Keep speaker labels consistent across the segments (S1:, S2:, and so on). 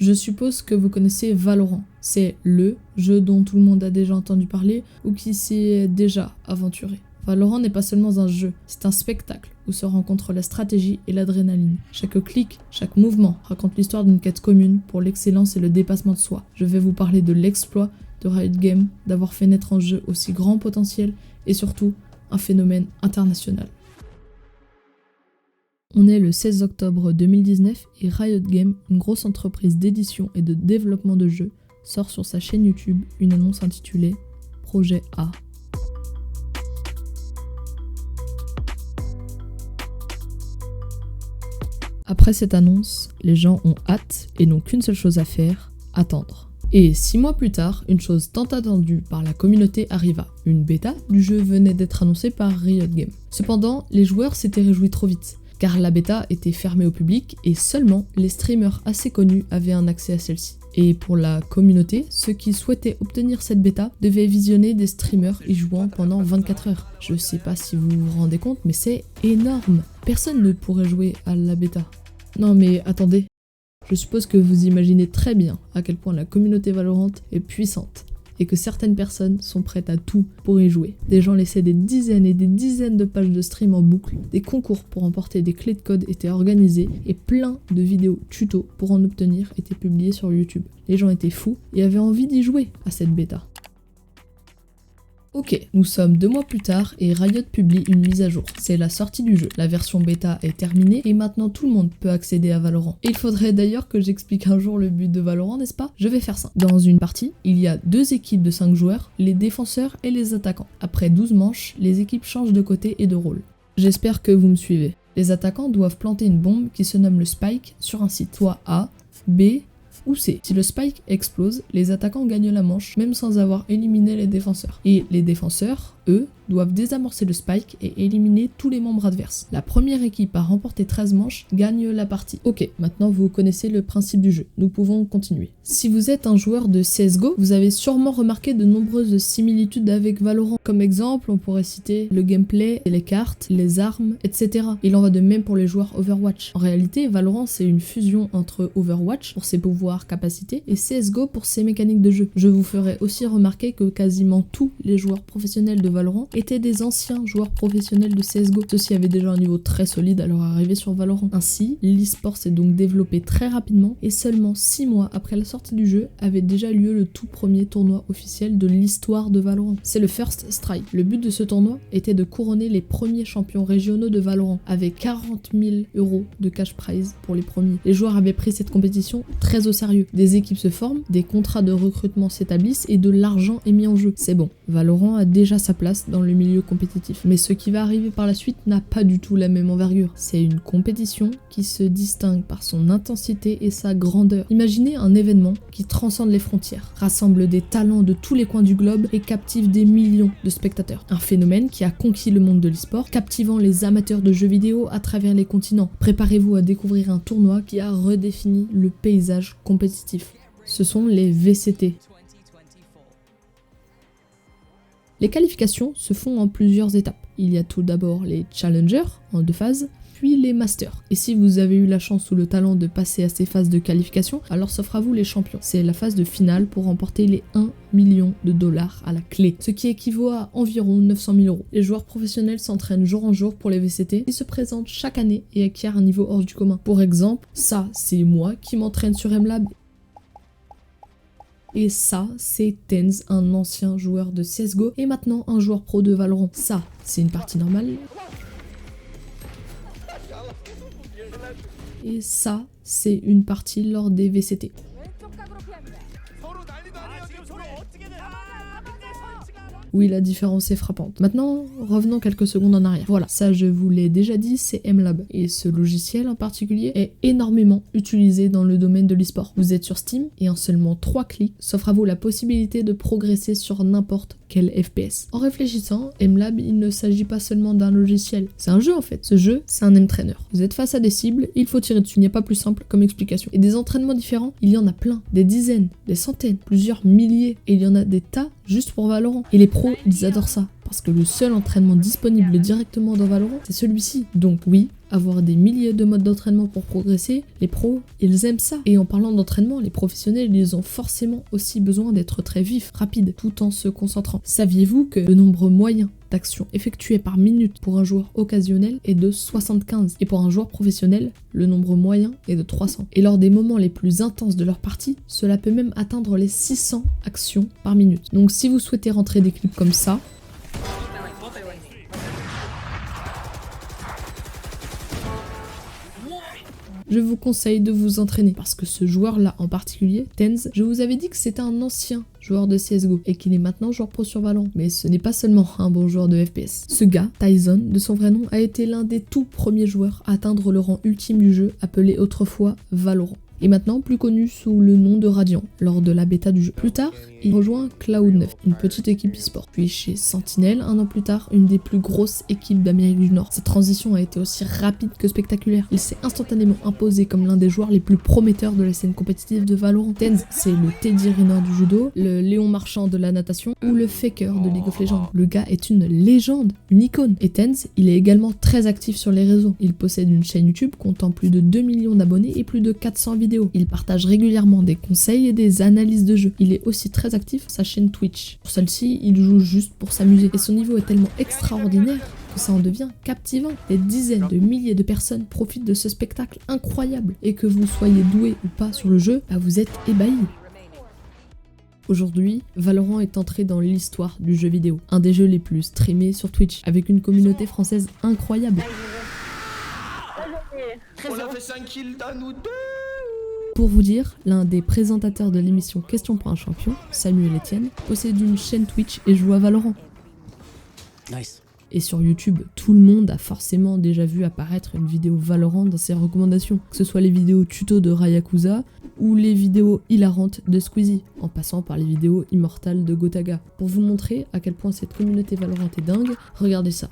S1: Je suppose que vous connaissez Valorant. C'est le jeu dont tout le monde a déjà entendu parler ou qui s'y est déjà aventuré. Valorant n'est pas seulement un jeu, c'est un spectacle où se rencontrent la stratégie et l'adrénaline. Chaque clic, chaque mouvement raconte l'histoire d'une quête commune pour l'excellence et le dépassement de soi. Je vais vous parler de l'exploit de Riot Games d'avoir fait naître un jeu aussi grand potentiel et surtout un phénomène international. On est le 16 octobre 2019 et Riot Games, une grosse entreprise d'édition et de développement de jeux, sort sur sa chaîne YouTube une annonce intitulée Projet A. Après cette annonce, les gens ont hâte et n'ont qu'une seule chose à faire, attendre. Et 6 mois plus tard, une chose tant attendue par la communauté arriva. Une bêta du jeu venait d'être annoncée par Riot Games. Cependant, les joueurs s'étaient réjouis trop vite, car la bêta était fermée au public et seulement les streamers assez connus avaient un accès à celle-ci. Et pour la communauté, ceux qui souhaitaient obtenir cette bêta devaient visionner des streamers y jouant pendant 24 heures. Je sais pas si vous vous rendez compte, mais c'est énorme. Personne ne pourrait jouer à la bêta. Non mais attendez, je suppose que vous imaginez très bien à quel point la communauté Valorant est puissante et que certaines personnes sont prêtes à tout pour y jouer. Des gens laissaient des dizaines et des dizaines de pages de stream en boucle, des concours pour emporter des clés de code étaient organisés et plein de vidéos tutos pour en obtenir étaient publiées sur YouTube. Les gens étaient fous et avaient envie d'y jouer à cette bêta. Ok, nous sommes 2 mois plus tard et Riot publie une mise à jour. C'est la sortie du jeu. La version bêta est terminée et maintenant tout le monde peut accéder à Valorant. Et il faudrait d'ailleurs que j'explique un jour le but de Valorant, n'est-ce pas? Je vais faire ça. Dans une partie, il y a 2 équipes de 5 joueurs, les défenseurs et les attaquants. Après 12 manches, les équipes changent de côté et de rôle. J'espère que vous me suivez. Les attaquants doivent planter une bombe qui se nomme le Spike sur un site, soit A, B ou C. Si le spike explose, les attaquants gagnent la manche même sans avoir éliminé les défenseurs. Et les défenseurs, eux, doivent désamorcer le spike et éliminer tous les membres adverses. La première équipe à remporter 13 manches gagne la partie. Ok, maintenant vous connaissez le principe du jeu. Nous pouvons continuer. Si vous êtes un joueur de CSGO, vous avez sûrement remarqué de nombreuses similitudes avec Valorant. Comme exemple, on pourrait citer le gameplay, les cartes, les armes, etc. Il en va de même pour les joueurs Overwatch. En réalité, Valorant c'est une fusion entre Overwatch pour ses pouvoirs, capacités et CSGO pour ses mécaniques de jeu. Je vous ferai aussi remarquer que quasiment tous les joueurs professionnels de Valorant étaient des anciens joueurs professionnels de CSGO. Ceux-ci avaient déjà un niveau très solide à leur arrivée sur Valorant. Ainsi, l'e-sport s'est donc développé très rapidement et seulement 6 mois après la sortie du jeu avait déjà lieu le tout premier tournoi officiel de l'histoire de Valorant. C'est le First Strike. Le but de ce tournoi était de couronner les premiers champions régionaux de Valorant avec 40 000 € de cash prize pour les premiers. Les joueurs avaient pris cette compétition très au sérieux. Des équipes se forment, des contrats de recrutement s'établissent et de l'argent est mis en jeu. C'est bon, Valorant a déjà sa place dans le milieu compétitif. Mais ce qui va arriver par la suite n'a pas du tout la même envergure. C'est une compétition qui se distingue par son intensité et sa grandeur. Imaginez un événement qui transcende les frontières, rassemble des talents de tous les coins du globe et captive des millions de spectateurs. Un phénomène qui a conquis le monde de l'e-sport, captivant les amateurs de jeux vidéo à travers les continents. Préparez-vous à découvrir un tournoi qui a redéfini le paysage compétitif. Ce sont les VCT. Les qualifications se font en plusieurs étapes. Il y a tout d'abord les Challengers en 2 phases, puis les Masters. Et si vous avez eu la chance ou le talent de passer à ces phases de qualification, alors s'offre à vous les champions. C'est la phase de finale pour remporter les 1 million de dollars à la clé, ce qui équivaut à environ 900 000 €. Les joueurs professionnels s'entraînent jour en jour pour les VCT et se présentent chaque année et acquièrent un niveau hors du commun. Pour exemple, ça c'est moi qui m'entraîne sur MLab. Et ça, c'est Tenz, un ancien joueur de CSGO et maintenant un joueur pro de Valorant. Ça, c'est une partie normale. Et ça, c'est une partie lors des VCT. Oui, la différence est frappante. Maintenant, revenons quelques secondes en arrière. Voilà, ça je vous l'ai déjà dit, c'est MLab. Et ce logiciel en particulier est énormément utilisé dans le domaine de l'e-sport. Vous êtes sur Steam et en seulement 3 clics, s'offre à vous la possibilité de progresser sur n'importe quel FPS. En réfléchissant, MLab, il ne s'agit pas seulement d'un logiciel. C'est un jeu en fait. Ce jeu, c'est un entraîneur. Vous êtes face à des cibles, il faut tirer dessus. Il n'y a pas plus simple comme explication. Et des entraînements différents, il y en a plein. Des dizaines, des centaines, plusieurs milliers. Et il y en a des tas juste pour Valorant. Et les pros, ils adorent ça. parce que le seul entraînement disponible directement dans Valorant, c'est celui-ci. Donc oui, avoir des milliers de modes d'entraînement pour progresser, les pros, ils aiment ça. Et en parlant d'entraînement, les professionnels, ils ont forcément aussi besoin d'être très vifs, rapides, tout en se concentrant. Saviez-vous que le nombre moyen d'actions effectuées par minute pour un joueur occasionnel est de 75 et pour un joueur professionnel, le nombre moyen est de 300. Et lors des moments les plus intenses de leur partie, cela peut même atteindre les 600 actions par minute. Donc si vous souhaitez rentrer des clips comme ça, je vous conseille de vous entraîner parce que ce joueur-là en particulier, Tenz, je vous avais dit que c'était un ancien joueur de CSGO et qu'il est maintenant joueur pro sur Valorant. Mais ce n'est pas seulement un bon joueur de FPS. Ce gars, Tyson, de son vrai nom, a été l'un des tout premiers joueurs à atteindre le rang ultime du jeu, appelé autrefois Valorant. Et maintenant plus connu sous le nom de Radiant, lors de la bêta du jeu. Plus tard, il rejoint Cloud9, une petite équipe e-sport. Puis chez Sentinel, un an plus tard, une des plus grosses équipes d'Amérique du Nord. Cette transition a été aussi rapide que spectaculaire. Il s'est instantanément imposé comme l'un des joueurs les plus prometteurs de la scène compétitive de Valorant. Tenz, c'est le Teddy Riner du judo, le Léon Marchand de la natation ou le Faker de League of Legends. Le gars est une légende, une icône. Et Tenz, il est également très actif sur les réseaux. Il possède une chaîne YouTube comptant plus de 2 millions d'abonnés et plus de 400 vidéos. Il partage régulièrement des conseils et des analyses de jeux. Il est aussi très actif sur sa chaîne Twitch. Sur celle-ci, il joue juste pour s'amuser. Et son niveau est tellement extraordinaire que ça en devient captivant. Des dizaines de milliers de personnes profitent de ce spectacle incroyable. Et que vous soyez doué ou pas sur le jeu, bah vous êtes ébahis. Aujourd'hui, Valorant est entré dans l'histoire du jeu vidéo. Un des jeux les plus streamés sur Twitch, avec une communauté française incroyable.
S2: On a fait 5 kills d'un ou deux.
S1: Pour vous dire, l'un des présentateurs de l'émission Question pour un champion, Samuel Etienne, possède une chaîne Twitch et joue à Valorant.
S2: Nice.
S1: Et sur YouTube, tout le monde a forcément déjà vu apparaître une vidéo Valorant dans ses recommandations, que ce soit les vidéos tuto de Rayakuza ou les vidéos hilarantes de Squeezie, en passant par les vidéos immortales de Gotaga. Pour vous montrer à quel point cette communauté Valorant est dingue, regardez ça.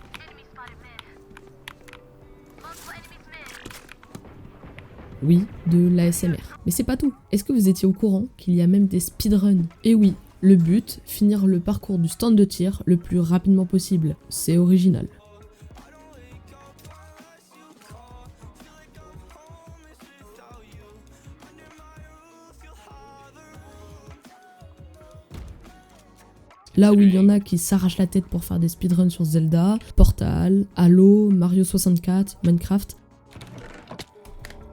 S1: Oui, de l'ASMR. Mais c'est pas tout. Est-ce que vous étiez au courant qu'il y a même des speedruns? Et oui, le but, finir le parcours du stand de tir le plus rapidement possible. C'est original. Là où il y en a qui s'arrachent la tête pour faire des speedruns sur Zelda, Portal, Halo, Mario 64, Minecraft,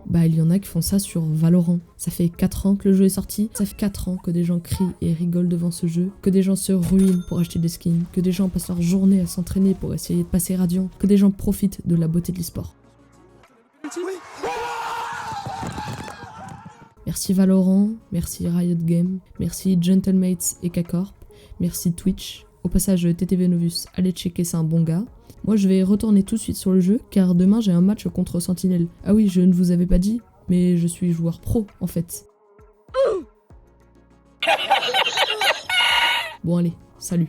S1: bah il y en a qui font ça sur Valorant. Ça fait 4 ans que le jeu est sorti, ça fait 4 ans que des gens crient et rigolent devant ce jeu, que des gens se ruinent pour acheter des skins, que des gens passent leur journée à s'entraîner pour essayer de passer Radiant, que des gens profitent de la beauté de l'e-sport. Merci Valorant, merci Riot Games, merci Gentlemates et K-Corp, merci Twitch. Au passage, TTV Novus, allez checker, c'est un bon gars. Moi je vais retourner tout de suite sur le jeu car demain j'ai un match contre Sentinel. Ah oui, je ne vous avais pas dit, mais je suis joueur pro en fait. Bon allez, salut.